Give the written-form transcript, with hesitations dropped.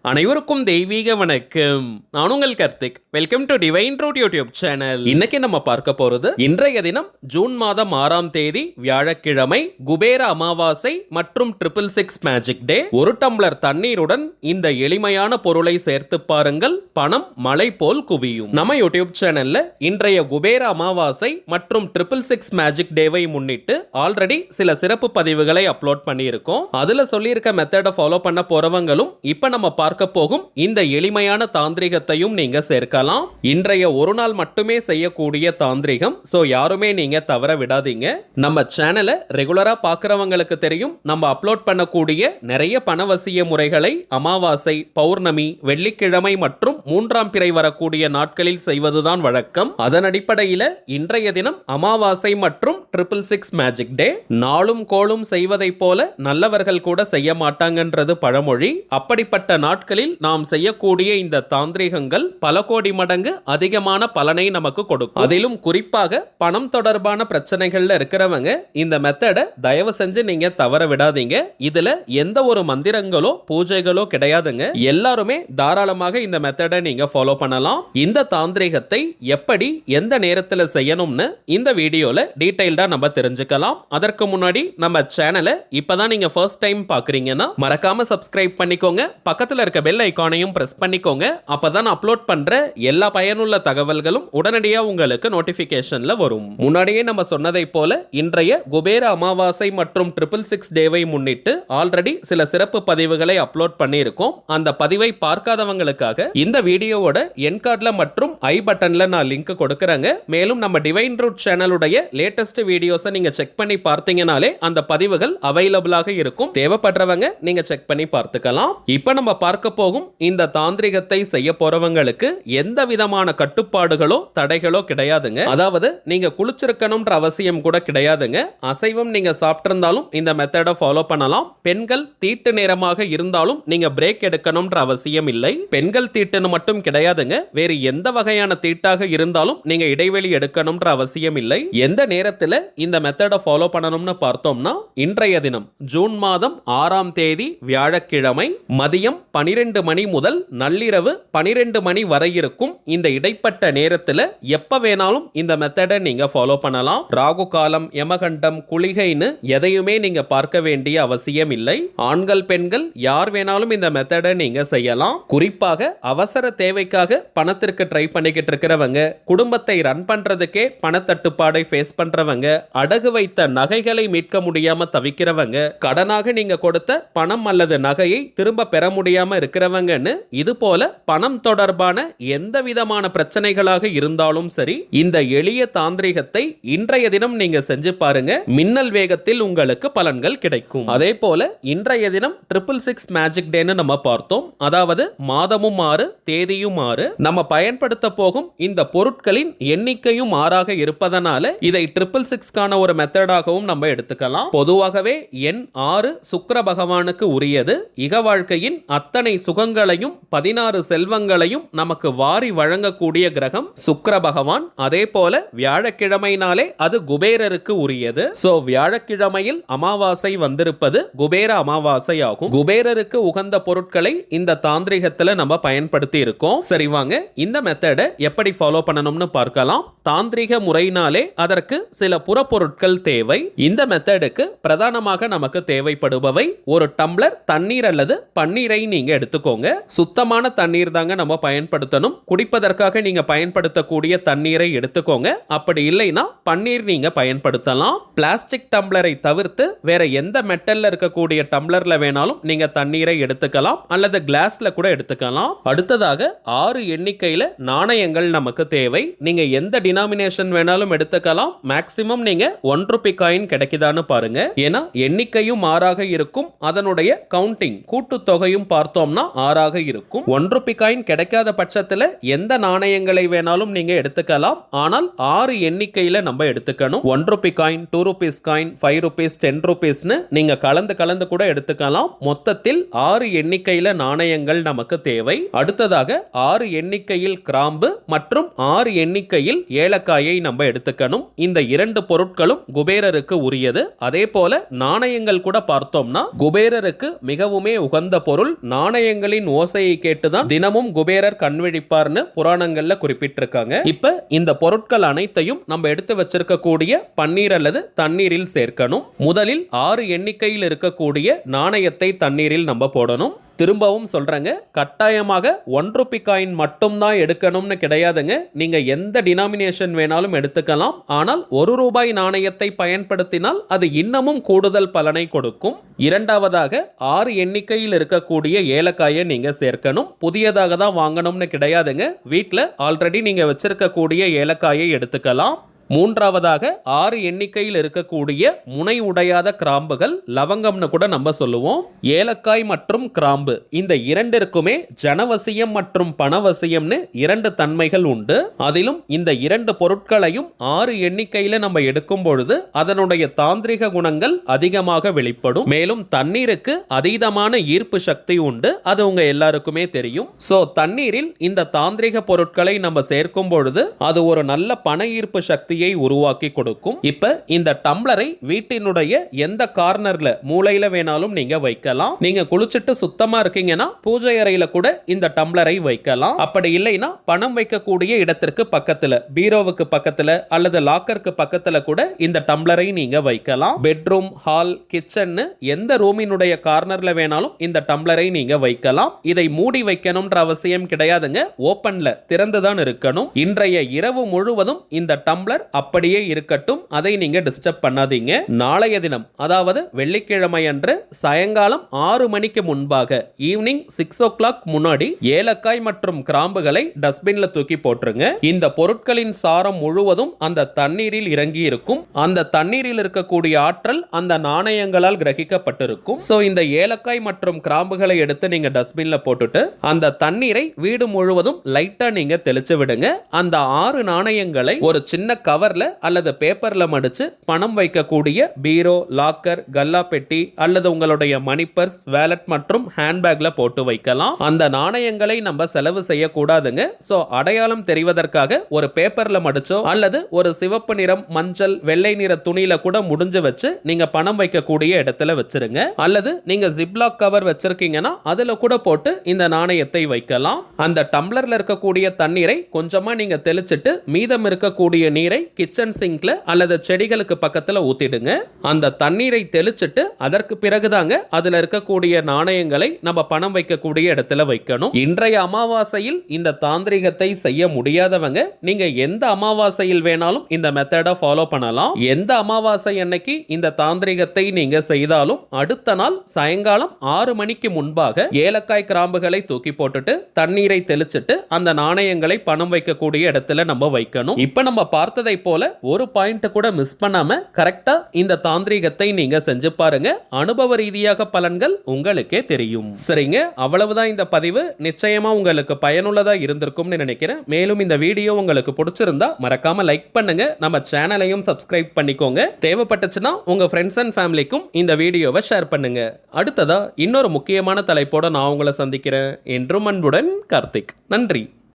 அனைவருக்கும் தெய்வீக வணக்கம். நான் உங்கள் Karthik. Welcome to divine truth YouTube channel. இன்னைக்கு நம்ம பார்க்க போறது இன்றைய தினம் ஜூன் மாதம் 6ஆம் தேதி வியாழக்கிழமை குபேர அமாவாசை மற்றும் 666 மேஜிக் டே. ஒரு டம்ளர் தண்ணீருடன் இந்த எளிமையான பொருளை சேர்த்து பாருங்கள், பணம் மலை போல் குவியும். நம்ம யூடியூப் சேனல்ல இன்றைய குபேர அமாவாசை மற்றும் 666 மேஜிக் டேவை முன்னிட்டு ஆல்ரெடி சில சிறப்பு பதிவுகளை அப்லோட் பண்ணியிருக்கோம். அதுல சொல்லியிருக்க மெத்தடை ஃபாலோ பண்ண போறவங்களும் இப்ப நம்ம பார்க்க போகும் இந்த எளிமையான தாந்திரிகத்தையும் நீங்க சேர்க்கலாம். இன்றைய ஒரு நாள் மட்டுமே செய்யக்கூடிய தாந்திரிகம். சோ யாருமே நீங்க தவற விடாதீங்க. நம்ம சேனலை ரெகுலரா பார்க்கறவங்களுக்கு தெரியும், நம்ம அப்லோட் பண்ணக்கூடிய நிறைய பணவசிய முறைகளை அமாவாசை, பௌர்ணமி, வெள்ளிக்கிழமை மற்றும் 3ஆம் பிறை வரக்கூடிய நாட்களில் செய்வதுதான் வழக்கம். அதன் அடிப்படையில் இன்றைய தினம் அமாவாசை மற்றும் 666 மேஜிக் டே. நாளும் கோளும் செய்வதை போல நல்லவர்கள் கூட செய்ய மாட்டாங்கன்றது பழமொழி. அப்படிப்பட்ட நாட்களில் நாம் செய்யக்கூடிய இந்த தாந்திரிகங்கள் பல கோடி மடங்கு அதிகமான பலனை நமக்கு கொடுக்கும். அதிலும் குறிப்பாக பணம் தொடர்பான பிரச்சனைகள்ல இருக்கிறவங்க இந்த மெத்தடை தயவு செஞ்சு நீங்க தவற விடாதீங்க. இதுல எந்த ஒரு மந்திரங்களோ பூஜைகளோ கிடையாதுங்க. எல்லாருமே தாராளமாக இந்த மெத்தடை நீங்க ஃபாலோ பண்ணலாம். இந்த தாந்திரிகத்தை எப்படி எந்த நேரத்தில் செய்யணும்னு இந்த வீடியோல டீடைல்டா நம்ம தெரிஞ்சுக்கலாம். அதற்கு முன்னாடி நம்ம சேனலை இப்பதான் நீங்க ஃபர்ஸ்ட் டைம் பாக்குறீங்கன்னா மறக்காம சப்ஸ்கிரைப் பண்ணிக்கோங்க. பக்கத்துல இருக்க பெல் ஐகானையும் பிரஸ் பண்ணிக்கோங்க. அப்பதான் அப்லோட் பண்ற எல்லா பயனுள்ள தகவல்களும் உடனடியா உங்களுக்கு நோட்டிபிகேஷன்ல வரும். முன்னாடியே நம்ம சொன்னதை போல இன்றைய குபேர அமாவாசை மற்றும் 666 டேவை முன்னிட்டு ஆல்ரெடி சில சிறப்பு பதிவுகளை அப்லோட் பண்ணியிருக்கோம். அந்த பதிவை பார்க்காதவங்களுக்காக இந்த வீடியோவோட என் கார்டுல மற்றும் ஐ பட்டன்ல நான் லிங்க் கொடுக்கறேங்க. மேலும் நம்ம டிவைன் ட்ரூத் சேனலுடைய லேட்டஸ்ட் வீடியோஸை நீங்க செக் பண்ணி பார்த்தீங்கனாலே அந்த பதிவுகள் அவைலபிளாக இருக்கும். தேவைப்படுறவங்க நீங்க செக் பண்ணி பார்த்துக்கலாம். இப்ப நம்ம பார்க்க போகும் இந்த தாந்திரிகத்தை செய்ய போறவங்களுக்கு எந்த விதமான கட்டுப்பாடுகளோ தடைகளோ கிடையாதுங்க. அதாவது நீங்க குளிச்சிருக்கணும்ன்ற அவசியம் கூட கிடையாதுங்க. அசைவம் நீங்க சாப்பிட்டிருந்தாலும் இந்த மெத்தடை ஃபாலோ பண்ணலாம். பெண்கள் தீட்டு நேரமாக இருந்தாலும் நீங்க பிரேக் எடுக்கணும்ன்ற அவசியம் இல்லை. பெண்கள் தீட்டுன்னு மட்டும் கிடையாதுங்க, வேறு எந்த வகையான தீட்டாக இருந்தாலும் நீங்க இடைவெளி எடுக்கணும்ன்ற அவசியம் இல்லை. எந்த நேரத்தில் இந்த மெத்தடை ஃபாலோ பண்ணணும்னு பார்த்தோம்னா இன்றைய தினம் ஜூன் மாதம் 6ஆம் தேதி வியாழக்கிழமை மதியம் 12 மணி முதல் நள்ளிரவு 12 மணி வரை இருக்கும் இந்த இடைப்பட்ட நேரத்தில் எப்ப வேணாலும் இந்த மெத்தடை நீங்க ஃபாலோ பண்ணலாம். ராகு காலம், யமகண்டம், குளிகைன்னு எதையுமே நீங்க பார்க்க வேண்டிய அவசியம் இல்லை. ஆண்கள் பெண்கள் யார் வேணாலும் இந்த மெத்தடை நீங்க செய்யலாம். குறிப்பாக அவசர தேவைக்காக பணத்திற்கு ட்ரை பண்ணிக்கிட்டு இருக்கிறவங்க, குடும்பத்தை ரன் பண்றதுக்கே பணத்தட்டுப்பாடை ஃபேஸ் பண்றவங்க, அடகு வைத்த நகைகளை மீட்க முடியாம தவிக்கிறவங்க, கடனாக நீங்க கொடுத்த பணம் அல்லது நகையை திரும்ப பெற முடியாம இருக்கிறவங்கன்னு இது போல பணம் தொடர்பான எந்த விதமான பிரச்சனைகளாக இருந்தாலும் சரி, இந்த எளிய தாந்திரிகத்தை இன்றைய தினம் நீங்க செஞ்சு பாருங்க. மின்னல் வேகத்தில் உங்களுக்கு பலன்கள் கிடைக்கும். அதே போல இன்றைய தினம் 666 மேஜிக் டேன்னு நம்ம பார்த்தோம். அதாவது மாதமும் 6, தேதியும் 6. நம்ம பயன்படுத்த போகும் இந்த பொருட்களின் எண்ணிக்கையும் 6ஆக இருப்பதனால இதை 666க்கான ஒரு மெத்தடாகவும் நம்ம எடுத்துக்கலாம். பொதுவாகவே எண் 6 சுக்கிர பகவானுக்கு உரியது. இக வாழ்க்கையின் அத்தனை சுகங்களையும் 16 செல்வங்களையும் நமக்கு வாரி வழங்கக்கூடிய கிரகம் சுக்கிர பகவான். அதே போல வியாழக்கிழமைனாலே அது குபேரருக்கு உரியது. சோ வியாழக்கிழமையில் அமாவாசை வந்திருப்பது குபேர அமாவாசை ஆகும். குபேரருக்கு உகந்த பொருட்களை இந்த தாந்திரிகத்துல நம்ம பயன்படுத்தி இருக்கோம். சரி வாங்க இந்த மெத்தடை எப்படி ஃபாலோ பண்ணணும்னு பார்க்கலாம். தாந்திரிக முறையினாலே அதற்கு சில புறப்பொருட்கள் தேவை. இந்த மெத்தடுக்கு பிரதானமாக நமக்கு தேவைப்படுபவை ஒரு டம்ளர் தண்ணீர் அல்லது பன்னீரை நீங்க எடுத்துக்கோங்க. சுத்தமான தண்ணீர் தாங்க நம்ம பயன்படுத்தணும். குடிப்பதற்காக நீங்க பயன்படுத்தக்கூடிய தண்ணீரை எடுத்துக்கோங்க. அப்படி இல்லைன்னா பன்னீர் நீங்க பயன்படுத்தலாம். பிளாஸ்டிக் டம்ளரை தவிர்த்து வேற எந்த மெட்டல்ல இருக்கக்கூடிய டம்ளர்ல வேணாலும் நீங்க தண்ணீரை எடுத்துக்கலாம் அல்லது கிளாஸ்ல கூட எடுத்துக்கலாம். அடுத்ததாக 6 எண்ணிக்கையில நாணயங்கள் நமக்கு தேவை. நீங்க எந்த டினாமினேஷன் வேணாலும் எடுத்துக்கலாம். மேக்ஸிமம் நீங்க 1 ரூபி காயின் கிடைக்குதான்னு பாருங்க. ஏன்னா எண்ணிக்கையும் 6ஆக இருக்கும். அதனுடைய கவுண்டிங் கூட்டு தொகையும் பார்த்தோம்னா 6ஆக இருக்கும். 1 ரூபி காயின் கிடைக்காத பட்சத்தில் எந்த நாணயங்களை வேணாலும் நீங்க எடுத்துக்கலாம். ஆனால் 6 எண்ணிக்கையில நம்ம எடுத்துக்கணும். 1 Ruby coin, 2 rupees coin, 5 rupees, 10 ரூபீஸ்னு நீங்க கலந்து கூட எடுத்துக்கலாம். மொத்தத்தில் 6 எண்ணிக்கையில நாணயங்கள் நமக்கு தேவை. அடுத்ததாக 6 எண்ணிக்கையில் கிராம்பு மற்றும் 6 எண்ணிக்கையில் ஏலக்காயை நம்ம எடுத்துக்கணும். இந்த 2 பொருட்களும் குபேரருக்கு உரியது. அதே போல நாணயங்கள் கூட பார்த்தோம்னா குபேரருக்கு மிகவுமே உகந்த பொருள். நாணயங்களின் ஓசையை கேட்டுதான் தினமும் குபேரர் கண்விழிப்பார்னு புராணங்கள்ல குறிப்பிட்டிருக்காங்க. இப்ப இந்த பொருட்கள் அனைத்தையும் நம்ம எடுத்து வச்சிருக்கக்கூடிய பன்னீர் அல்லது தண்ணீரில் சேர்க்கணும். முதலில் 6 எண்ணிக்கையில் இருக்கக்கூடிய நாணயத்தை தண்ணீரில் நம்ம போடணும். திரும்பவும் சொல்றேங்க, கட்டாயமாக 1 ரூபி காயின் மட்டும் தான் எடுக்கணும்னு கிடையாதுங்க. நீங்க எந்த டினாமினேஷன் வேணாலும் எடுத்துக்கலாம். ஆனால் 1 ரூபாய் நாணயத்தை பயன்படுத்தினால் அது இன்னமும் கூடுதல் பலனை கொடுக்கும். இரண்டாவதாக 6 எண்ணிக்கையில் இருக்கக்கூடிய ஏலக்காயை நீங்க சேர்க்கணும். புதியதாக தான் வாங்கணும்னு கிடையாதுங்க. வீட்டில் ஆல்ரெடி நீங்க வச்சிருக்கக்கூடிய ஏலக்காயை எடுத்துக்கலாம். மூன்றாவதாக 6 எண்ணிக்கையில் இருக்கக்கூடிய முனை உடையாத கிராம்புகள், லவங்கம்னு கூட நம்ம சொல்லுவோம். ஏலக்காய் மற்றும் கிராம்பு இந்த இரண்டிற்குமே ஜனவசியம் மற்றும் பணவசியம்னு 2 தன்மைகள் உண்டு. அதிலும் இந்த 2 பொருட்களையும் 6 எண்ணிக்கையில நம்ம எடுக்கும் பொழுது அதனுடைய தாந்திரிக குணங்கள் அதிகமாக வெளிப்படும். மேலும் தண்ணீருக்கு அதீதமான ஈர்ப்பு சக்தி உண்டு. அது உங்க எல்லாருக்குமே தெரியும். சோ தண்ணீரில் இந்த தாந்திரிக பொருட்களை நம்ம சேர்க்கும் பொழுது அது ஒரு நல்ல பண ஈர்ப்பு சக்தி உருவாக்கி கொடுக்கும். இப்ப இந்த டம்ளரை வீட்டினுடைய எந்த கார்னர்ல மூலையில வேணாலும் நீங்க வைக்கலாம். நீங்க குளிச்சிட்டு சுத்தமா இருக்கீங்கன்னா பூஜை அறையில கூட இந்த டம்ளரை வைக்கலாம். அப்படி இல்லைன்னா பணம் வைக்கக்கூடிய இடத்திற்கு பக்கத்துல, பீரோவுக்கு பக்கத்துல அல்லது லாக்கருக்கு பக்கத்துல கூட இந்த டம்ளரை நீங்க வைக்கலாம். பெட்ரூம், ஹால், கிச்சன் எந்த ரூமினுடைய கார்னர்ல வேணாலும் இந்த டம்ளரை நீங்க வைக்கலாம். இதை மூடி வைக்கணும்ன்ற அவசியம் கிடையாதுங்க. ஓபன்ல திறந்துதான் இருக்கணும். இன்றைய இரவு முழுவதும் இந்த டம்ளர் அப்படியே இருக்கட்டும். அதை நீங்க டிஸ்டர்ப் பண்ணாதீங்க. நாளைய தினம், அதாவது வெள்ளிக்கிழமை அன்று சாயங்காலம் 6 மணிக்கு முன்பாக, ஈவினிங் 6 o'clock முன்னாடி ஏலக்காய் மற்றும் கிராம்புகளை டஸ்ட்பின்ல தூக்கி போட்டுருங்க. இந்த பொருட்களின் சாரம் முழுவதும் அந்த தண்ணீரில் இறங்கி இருக்கும். அந்த தண்ணீரில் இருக்கக்கூடிய ஆற்றல் அந்த நாணயங்களால் கிரகிக்கப்பட்டிருக்கும். சோ இந்த ஏலக்காய் மற்றும் கிராம்புகளை எடுத்து நீங்க டஸ்ட்பின்ல போட்டுட்டு அந்த தண்ணீரை வீடு முழுவதும் லைட்டா நீங்க தெளிச்சு விடுங்க. அந்த 6 நாணயங்களை ஒரு சின்ன கவர்ல அல்லது பேப்பர்ல மடிச்சு பணம் வைக்கக்கூடிய பீரோ, லாக்கர், கல்லா பெட்டி அல்லது உங்களுடைய மணி பர்ஸ், வேலட் மற்றும் ஹேண்ட்பேக்ல போட்டு வைக்கலாம். அந்த நாணயங்களை நம்ம செலவு செய்யக்கூடாதுங்க. சோ அடையாளம் தெரிவதற்காக ஒரு பேப்பர்ல மடிச்சோ அல்லது ஒரு சிவப்பு நிறம், மஞ்சள், வெள்ளை நிற துணியில கூட முடிஞ்சு வச்சு நீங்க பணம் வைக்கக்கூடிய இடத்துல வச்சிருங்க. அல்லது நீங்க ஜிப்லாக் கவர் வச்சிருக்கீங்கன்னா அதுல கூட போட்டு இந்த நாணயத்தை வைக்கலாம். அந்த டம்ளர்ல இருக்கக்கூடிய தண்ணீரை கொஞ்சமா நீங்க தெளிச்சிட்டு மீதம் இருக்கக்கூடிய நீரை கிச்சன் சிங்க்ல அல்லது செடிகளுக்கு பக்கத்துல ஊத்திடுங்க. அந்த தண்ணீரை தெளிச்சிட்டு அதற்கு பிறகுதாங்க அதுல இருக்கக்கூடிய நாணயங்களை நம்ம பணம் வைக்கக்கூடிய இடத்துல வைக்கணும். இன்றைய அமாவாசையில் இந்த தாந்திரிகத்தை செய்ய முடியாதவங்க நீங்க எந்த அமாவாசையில் வேணாலும் இந்த மெத்தடை ஃபாலோ பண்ணலாம். எந்த அமாவாசை அன்னைக்கு இந்த தாந்திரிகத்தை நீங்க செய்தாலும் அடுத்த நாள் சாயங்காலம் 6 மணிக்கு முன்பாக ஏலக்காய் கிராம்புகளை தூக்கி போட்டுட்டு தண்ணீரை தெளிச்சிட்டு அந்த நாணயங்களை பணம் வைக்கக்கூடிய இடத்துல நம்ம வைக்கணும். இப்ப நம்ம பார்த்ததை போல ஒரு பாயிண்ட் கூட மிஸ் பண்ணாம கரெக்டா இந்த தாந்திரிகத்தை நீங்க செஞ்சு பாருங்க. அனுபவ ரீதியாக பலன்கள் உங்களுக்கே தெரியும். சரிங்க, அவ்வளவுதான் இந்த பதிவு. நிச்சயமா உங்களுக்கு பயனுள்ளதா இருந்திருக்கும்னு நினைக்கிறேன். மேலும் இந்த வீடியோ உங்களுக்கு பிடிச்சிருந்தா மறக்காம லைக் பண்ணுங்க. நம்ம சேனலையும் சப்ஸ்கிரைப் பண்ணிக்கோங்க. தேவைப்பட்டுச்சுன்னா உங்க ஃப்ரெண்ட்ஸ் அண்ட் ஃபேமிலிக்கும் இந்த வீடியோவை ஷேர் பண்ணுங்க. அடுத்ததா இன்னொரு முக்கியமான தலைப்போட நான் உங்களை சந்திக்கிறேன். என்றும் அன்புடன் கார்த்திக். நன்றி.